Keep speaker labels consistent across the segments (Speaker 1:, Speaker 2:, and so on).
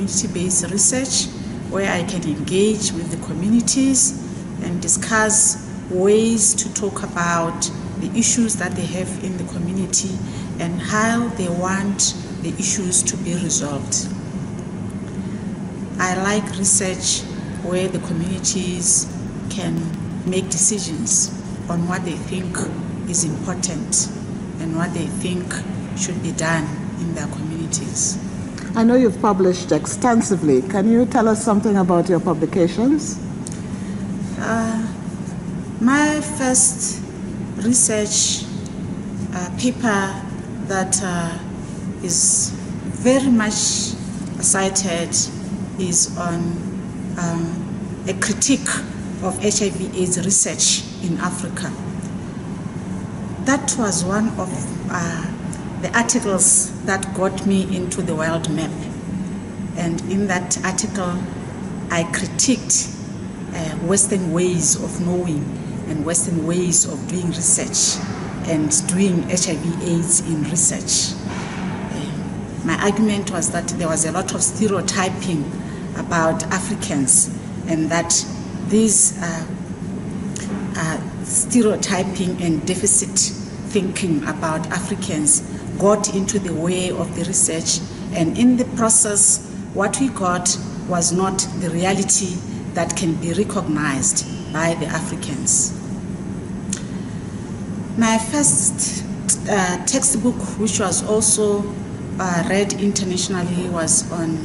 Speaker 1: community-based research where I can engage with the communities and discuss ways to talk about the issues that they have in the community and how they want the issues to be resolved. I like research where the communities can make decisions on what they think is important and what they think should be done in their communities.
Speaker 2: I know you've published extensively. Can you tell us something about your publications?
Speaker 1: My first research paper that is very much cited is on a critique of HIV/AIDS research in Africa. That was one of the articles that got me into the world map. And in that article, I critiqued Western ways of knowing and Western ways of doing research and doing HIV/AIDS in research. My argument was that there was a lot of stereotyping about Africans, and that these stereotyping and deficit thinking about Africans got into the way of the research, and in the process what we got was not the reality that can be recognized by the Africans. My first textbook, which was also read internationally, was on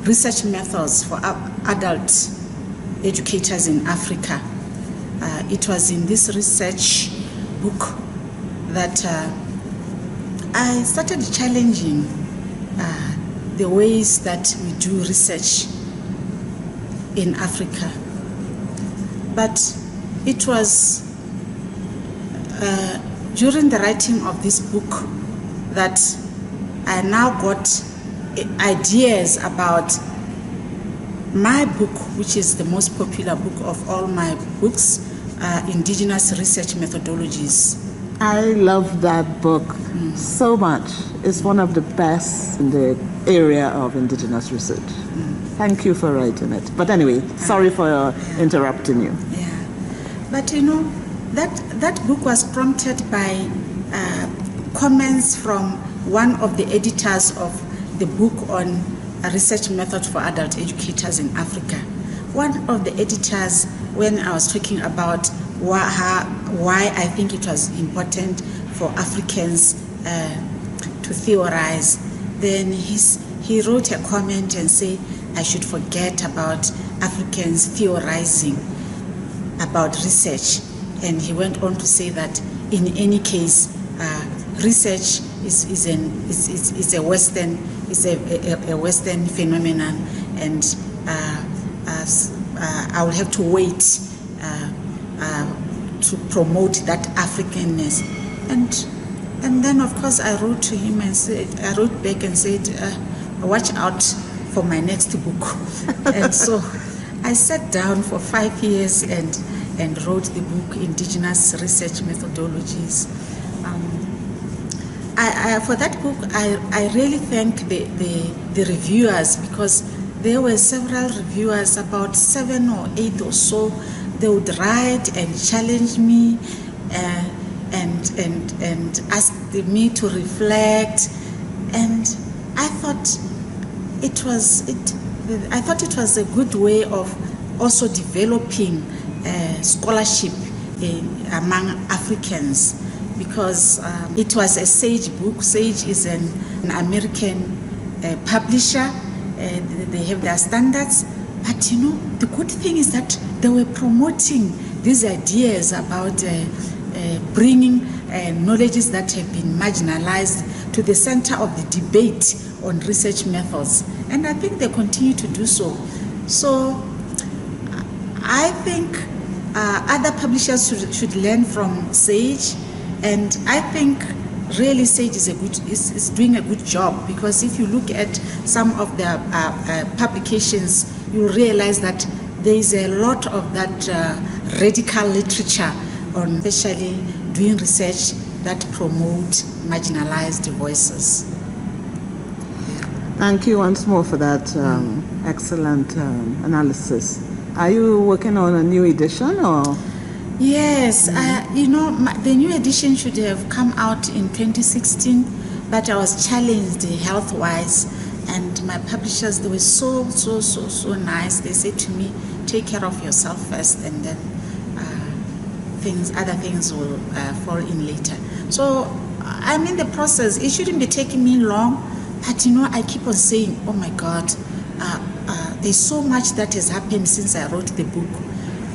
Speaker 1: research methods for adult educators in Africa. It was in this research book that I started challenging the ways that we do research in Africa. But it was during the writing of this book that I now got ideas about my book, which is the most popular book of all my books, Indigenous Research Methodologies.
Speaker 2: I love that book so much. It's one of the best in the area of indigenous research. Thank you for writing it. But anyway, sorry for interrupting you.
Speaker 1: Yeah, but you know, that book was prompted by comments from one of the editors of the book on a research method for adult educators in Africa. One of the editors, when I was talking about why I think it was important for Africans to theorize, then he wrote a comment and said I should forget about Africans theorizing about research. And he went on to say that in any case, research is a Western phenomenon, and I will have to wait to promote that Africanness. And then of course I wrote to him and I wrote back and said, watch out for my next book. And so I sat down for 5 years and wrote the book Indigenous Research Methodologies. For that book, I really thank the reviewers, because there were several reviewers, about 7 or 8 or so. They would write and challenge me and ask me to reflect, and I thought it was a good way of also developing scholarship among Africans, because it was a SAGE book. SAGE is an American publisher. They have their standards, but you know, the good thing is that they were promoting these ideas about bringing knowledges that have been marginalized to the center of the debate on research methods, and I think they continue to do so. So I think other publishers should learn from SAGE, and I think really SAGE is doing a good job, because if you look at some of their publications, you realize that there is a lot of that radical literature on especially doing research that promote marginalized voices.
Speaker 2: Thank you once more for that excellent analysis. Are you working on a new edition or?
Speaker 1: Yes, the new edition should have come out in 2016, but I was challenged health-wise, and my publishers, they were so nice. They said to me, take care of yourself first, and then other things will fall in later. So I'm in the process. It shouldn't be taking me long, but I keep on saying, oh my God, there's so much that has happened since I wrote the book,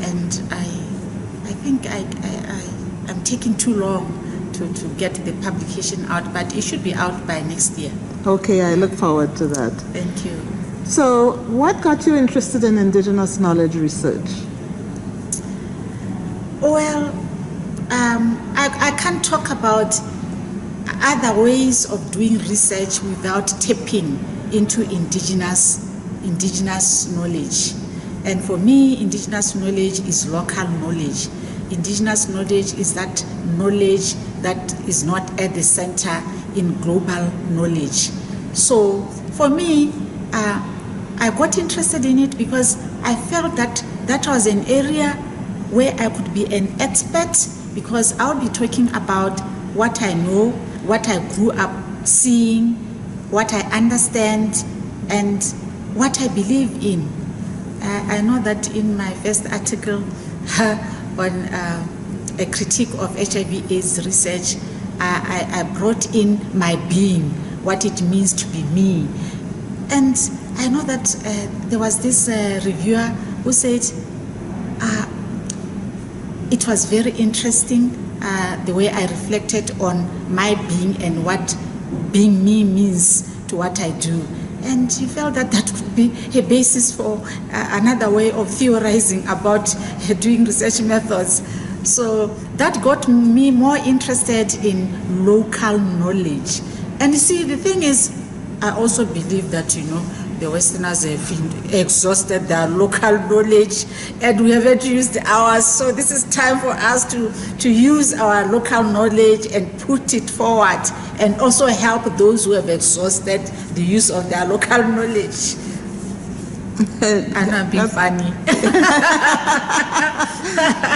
Speaker 1: and I think I'm taking too long to get the publication out, but it should be out by next year.
Speaker 2: Okay, I look forward to that.
Speaker 1: Thank you.
Speaker 2: So, what got you interested in indigenous knowledge research?
Speaker 1: Well, I can't talk about other ways of doing research without tapping into indigenous knowledge. And for me, indigenous knowledge is local knowledge. Indigenous knowledge is that knowledge that is not at the center in global knowledge. So for me, I got interested in it because I felt that was an area where I could be an expert, because I'll be talking about what I know, what I grew up seeing, what I understand, and what I believe in. I know that in my first article on a critique of HIV/AIDS research, I brought in my being, what it means to be me. And I know that there was this reviewer who said it was very interesting the way I reflected on my being and what being me means to what I do. And he felt that would be a basis for another way of theorizing about doing research methods. So that got me more interested in local knowledge. And you see, the thing is, I also believe that, the Westerners have exhausted their local knowledge and we haven't used ours. So this is time for us to use our local knowledge and put it forward, and also help those who have exhausted the use of their local knowledge. And I'm being funny.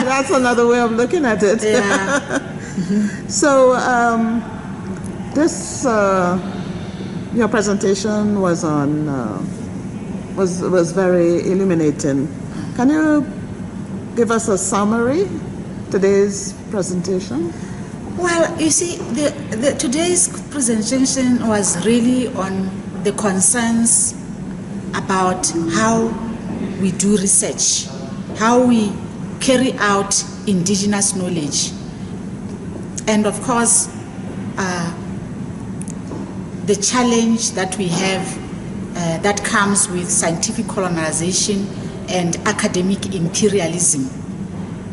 Speaker 2: That's another way of looking at it.
Speaker 1: Yeah.
Speaker 2: So this your presentation was on was very illuminating. Can you give us a summary today's presentation?
Speaker 1: Well, you see, today's presentation was really on the concerns about how we do research, how we carry out indigenous knowledge, and of course, the challenge that we have that comes with scientific colonization and academic imperialism,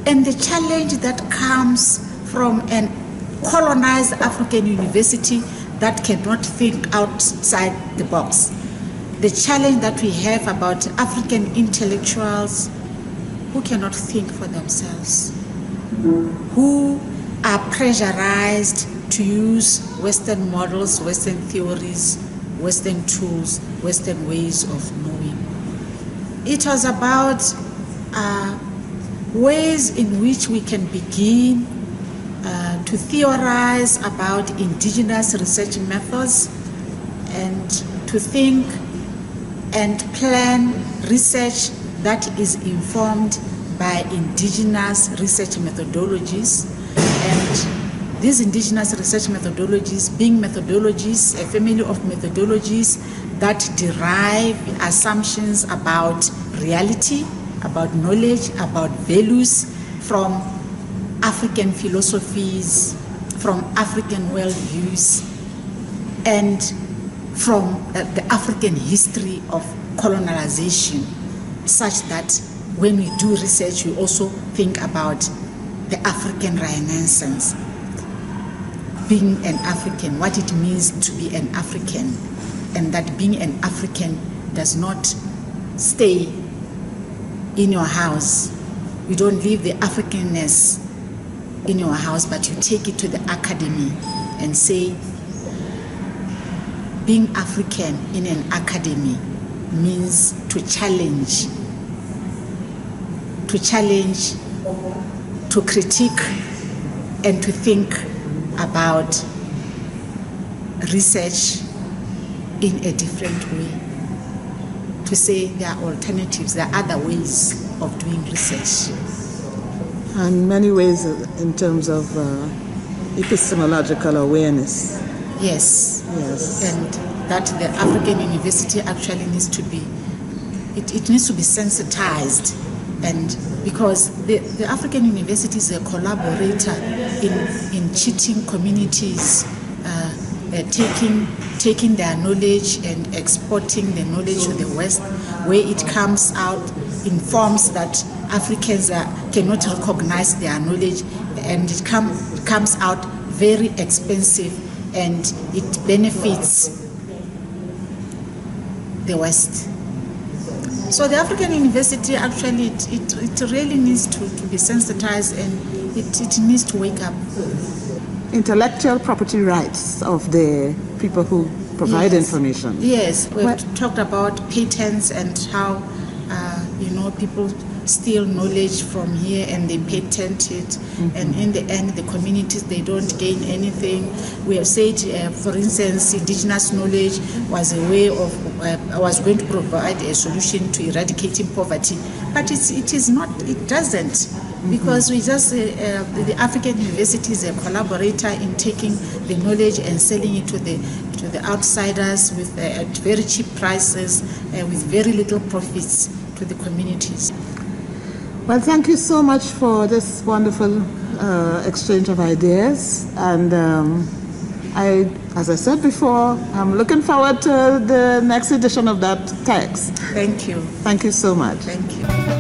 Speaker 1: and the challenge that comes from an colonized African university that cannot think outside the box. The challenge that we have about African intellectuals who cannot think for themselves, who are pressurized to use Western models, Western theories, Western tools, Western ways of knowing. It was about ways in which we can begin to theorize about indigenous research methods and to think and plan research that is informed by indigenous research methodologies. And these indigenous research methodologies being methodologies, a family of methodologies that derive assumptions about reality, about knowledge, about values from African philosophies, from African worldviews, and from the African history of colonization, such that when we do research, we also think about the African Renaissance, being an African, what it means to be an African, and that being an African does not stay in your house. You don't leave the Africanness in your house, but you take it to the academy and say, being African in an academy means to challenge, to critique, and to think about research in a different way. To say there are alternatives, there are other ways of doing research.
Speaker 2: And many ways in terms of epistemological awareness.
Speaker 1: Yes.
Speaker 2: Yes.
Speaker 1: And that the African University actually needs to be, it needs to be sensitized. And because the African University is a collaborator in cheating communities, taking their knowledge and exporting the knowledge to the West, where it comes out in forms that Africans cannot recognize their knowledge, and it comes out very expensive, and it benefits the West. So the African University actually, it really needs to be sensitized, and it needs to wake up.
Speaker 2: Intellectual property rights of the people who provide information.
Speaker 1: Yes, we've talked about patents and how people steal knowledge from here and they patent it, and in the end the communities, they don't gain anything. We have said, for instance, indigenous knowledge was a way of was going to provide a solution to eradicating poverty, but it is not. It doesn't. Because we just, the African University is a collaborator in taking the knowledge and selling it to the outsiders with at very cheap prices and with very little profits to the communities.
Speaker 2: Well, thank you so much for this wonderful exchange of ideas. And as I said before, I'm looking forward to the next edition of that text.
Speaker 1: Thank you.
Speaker 2: Thank you so much.
Speaker 1: Thank you.